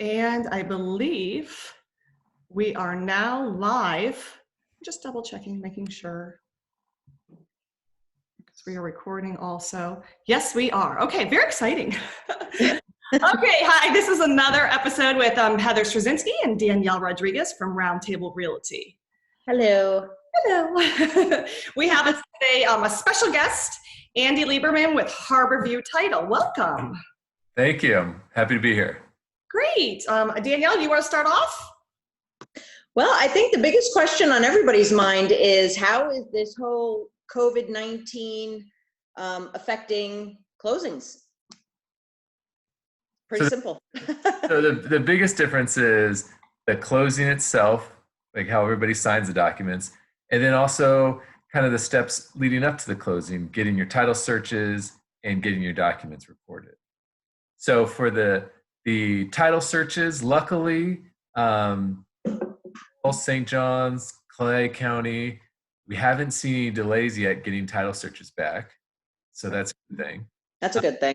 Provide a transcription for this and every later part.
And I believe we are now live. Just double checking, making sure. Because we are recording also. Yes, we are. Okay, very exciting. Okay, hi, this is another episode with Heather Straczynski and Danielle Rodriguez from Roundtable Realty. Hello. Hello. We have today a special guest, Andy Lieberman with HarborView Title. Welcome. Thank you. I'm happy to be here. Great. Danielle, do you want to start off? Well, I think the biggest question on everybody's mind is how is this whole COVID-19 affecting closings? Pretty simple. So the biggest difference is the closing itself, like how everybody signs the documents, and then also kind of the steps leading up to the closing, getting your title searches and getting your documents recorded. So for the title searches, luckily, St. John's, Clay County, we haven't seen any delays yet getting title searches back. So that's a good thing. That's a good thing.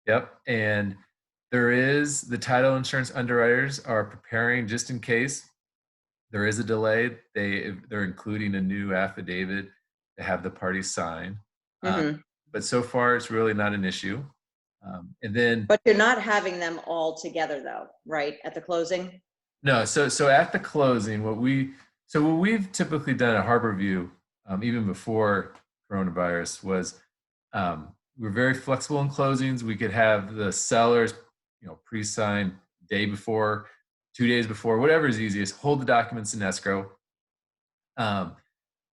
Yep. And the title insurance underwriters are preparing just in case there is a delay. They're including a new affidavit to have the parties sign. But so far, it's really not an issue. But you're not having them all together though, right? At the closing? No. So at the closing, what we've typically done at HarborView, even before coronavirus, was we're very flexible in closings. We could have the sellers, pre-sign day before, 2 days before, whatever is easiest. Hold the documents in escrow, and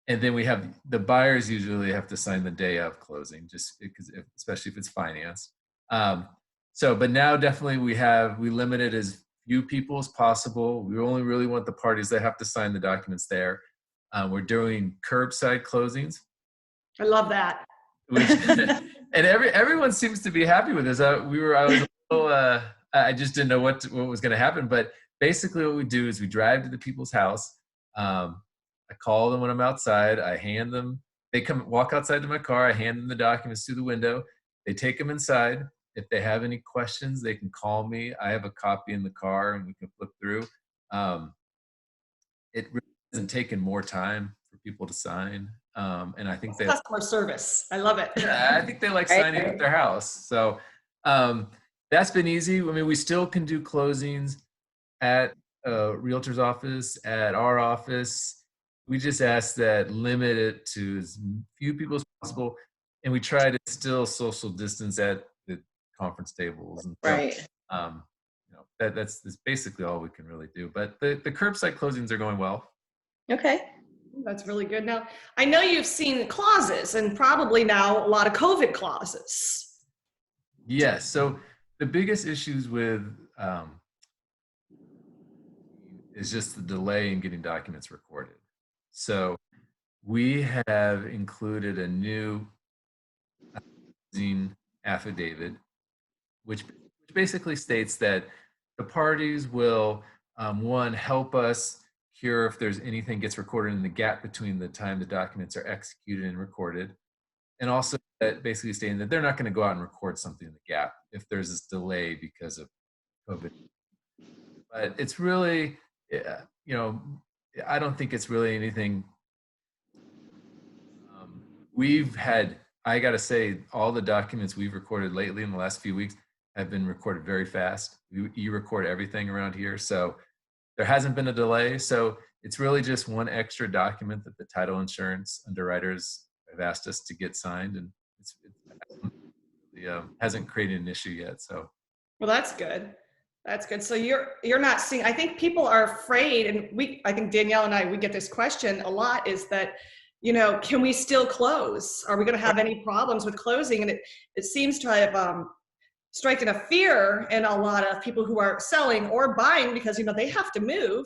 then we have the buyers usually have to sign the day of closing, just because, especially if it's financed. But now definitely we limit it as few people as possible. We only really want the parties that have to sign the documents there. We're doing curbside closings. I love that. And everyone seems to be happy with this. I just didn't know what was going to happen. But basically, what we do is we drive to the people's house. I call them when I'm outside. I hand them. They walk outside to my car. I hand them the documents through the window. They take them inside. If they have any questions, they can call me. I have a copy in the car, and we can flip through. It really hasn't taken more time for people to sign, and I think customer service. I love it. Yeah, I think they like signing at their house. So that's been easy. I mean, we still can do closings at a realtor's office, at our office. We just ask that limit it to as few people as possible, and we try to still social distance at the conference tables. And so, right. That's basically all we can really do. But the curbside closings are going well. Okay. That's really good. Now, I know you've seen clauses and probably now a lot of COVID clauses. Yes. So the biggest issues with is just the delay in getting documents recorded. So we have included a new affidavit, which basically states that the parties will, one, help us hear if there's anything gets recorded in the gap between the time the documents are executed and recorded, and also that basically stating that they're not going to go out and record something in the gap if there's this delay because of COVID. But it's really, I don't think it's really anything. I got to say, all the documents we've recorded lately in the last few weeks have been recorded very fast. You record everything around here, so there hasn't been a delay. So it's really just one extra document that the title insurance underwriters have asked us to get signed, and it hasn't created an issue yet. So, well, that's good. That's good. So you're not seeing. I think people are afraid, and I think Danielle and we get this question a lot. Is that can we still close? Are we going to have any problems with closing? And it seems to have striking a fear in a lot of people who are selling or buying because they have to move,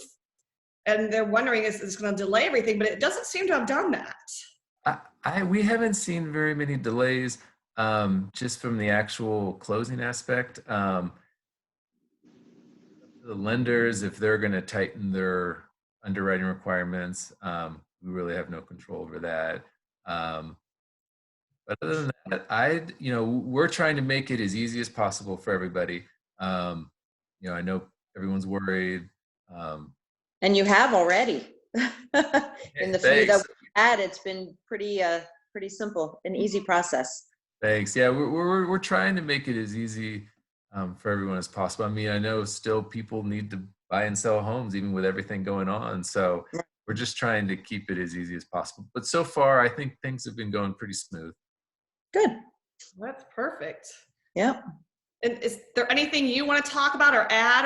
and they're wondering is this going to delay everything? But it doesn't seem to have done that. We haven't seen very many delays just from the actual closing aspect. The lenders, if they're going to tighten their underwriting requirements, we really have no control over that. But other than that, we're trying to make it as easy as possible for everybody. I know everyone's worried. And you have already. In the few that Thanks. we've had, it's been pretty simple, an easy process. Thanks. Yeah, we're trying to make it as easy for everyone as possible. I mean, I know still people need to buy and sell homes even with everything going on. So we're just trying to keep it as easy as possible. But so far, I think things have been going pretty smooth. Good. That's perfect. Yeah. And is there anything you want to talk about or add,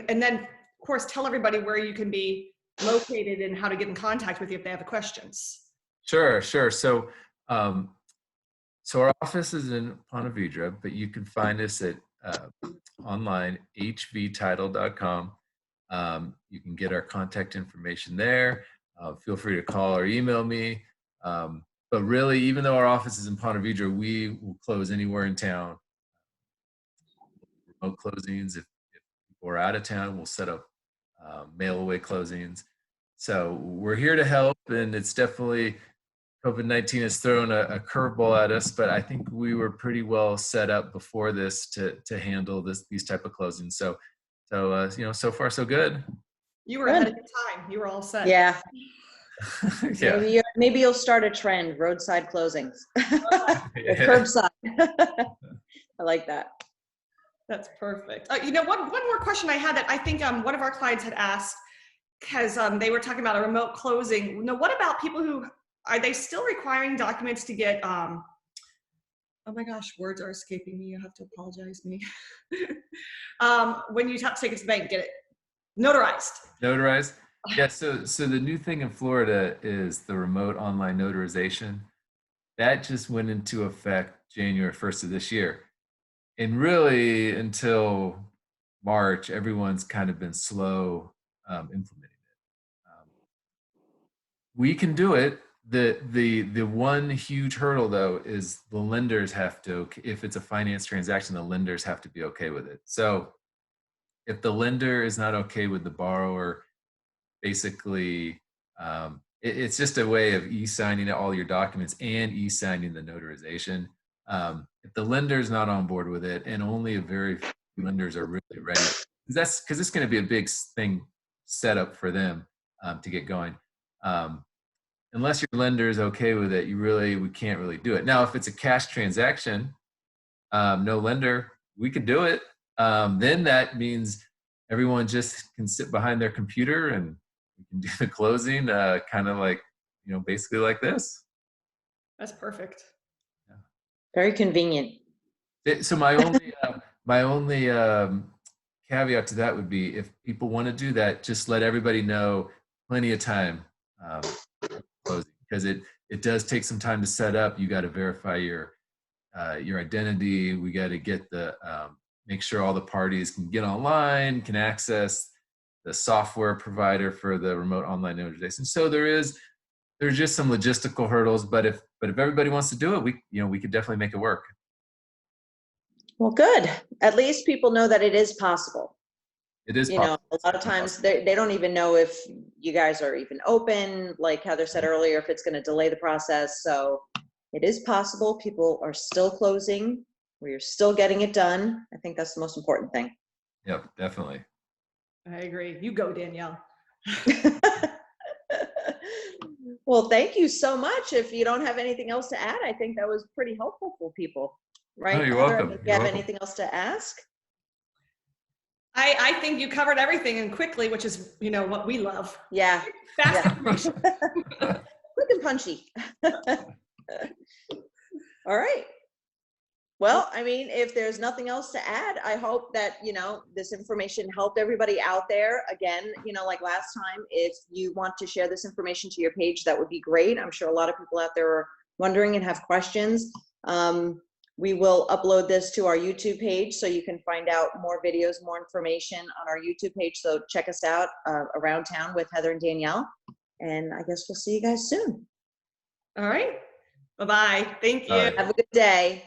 and then of course tell everybody where you can be located and how to get in contact with you if they have questions? Sure. So our office is in Ponte Vedra, but you can find us at online, hvtitle.com. You can get our contact information there. Feel free to call or email me. But really, even though our office is in Ponte Vedra, we will close anywhere in town. Remote closings. If people are out of town, we'll set up mail away closings. So we're here to help, and it's definitely COVID-19 has thrown a curveball at us, but I think we were pretty well set up before this to handle these type of closings. So so far so good. You were ahead of your time. You were all set. Yeah. Yeah. Maybe you'll start a trend, roadside closings. Yeah. Curbside. I like that. That's perfect. One more question I had that I think one of our clients had asked, because they were talking about a remote closing. Now, what about people who, are they still requiring documents to get, oh my gosh, words are escaping me. You have to apologize me. When you have to take it to the bank, get it notarized. Notarized? Yeah, so the new thing in Florida is the remote online notarization. That just went into effect January 1st of this year. And really, until March, everyone's kind of been slow implementing it. We can do it. The one huge hurdle, though, is the lenders have to, if it's a finance transaction, the lenders have to be okay with it. So if the lender is not okay with the borrower, basically, it's just a way of e-signing all your documents and e-signing the notarization. If the lender is not on board with it, and only a very few lenders are really ready, because it's going to be a big thing set up for them to get going. Unless your lender is okay with it, we can't really do it. Now, if it's a cash transaction, no lender, we could do it. Then that means everyone just can sit behind their computer and we can do the closing, kind of like, basically like this. That's perfect. Yeah. Very convenient. So my only caveat to that would be, if people want to do that, just let everybody know plenty of time closing, because it does take some time to set up. You got to verify your identity. We got to get make sure all the parties can get online, can access the software provider for the remote online notarization. So there's just some logistical hurdles, but if everybody wants to do it, we could definitely make it work. Well, good. At least people know that it is possible. It is possible. A lot of times they don't even know if you guys are even open, like Heather said earlier, if it's going to delay the process. So it is possible. People are still closing. We're still getting it done. I think that's the most important thing. Yep, definitely. I agree. You go, Danielle. Well, thank you so much. If you don't have anything else to add, I think that was pretty helpful for people. Right? Oh, you're Heather, welcome. if you have anything else to ask? I think you covered everything and quickly, which is, what we love. Yeah. Fast information. Quick and punchy. All right. Well, I mean, if there's nothing else to add, I hope that, this information helped everybody out there. Again, like last time, if you want to share this information to your page, that would be great. I'm sure a lot of people out there are wondering and have questions. We will upload this to our YouTube page, so you can find out more videos, more information on our YouTube page. So check us out around town with Heather and Danielle. And I guess we'll see you guys soon. All right. Bye-bye. Thank you. All right. Have a good day.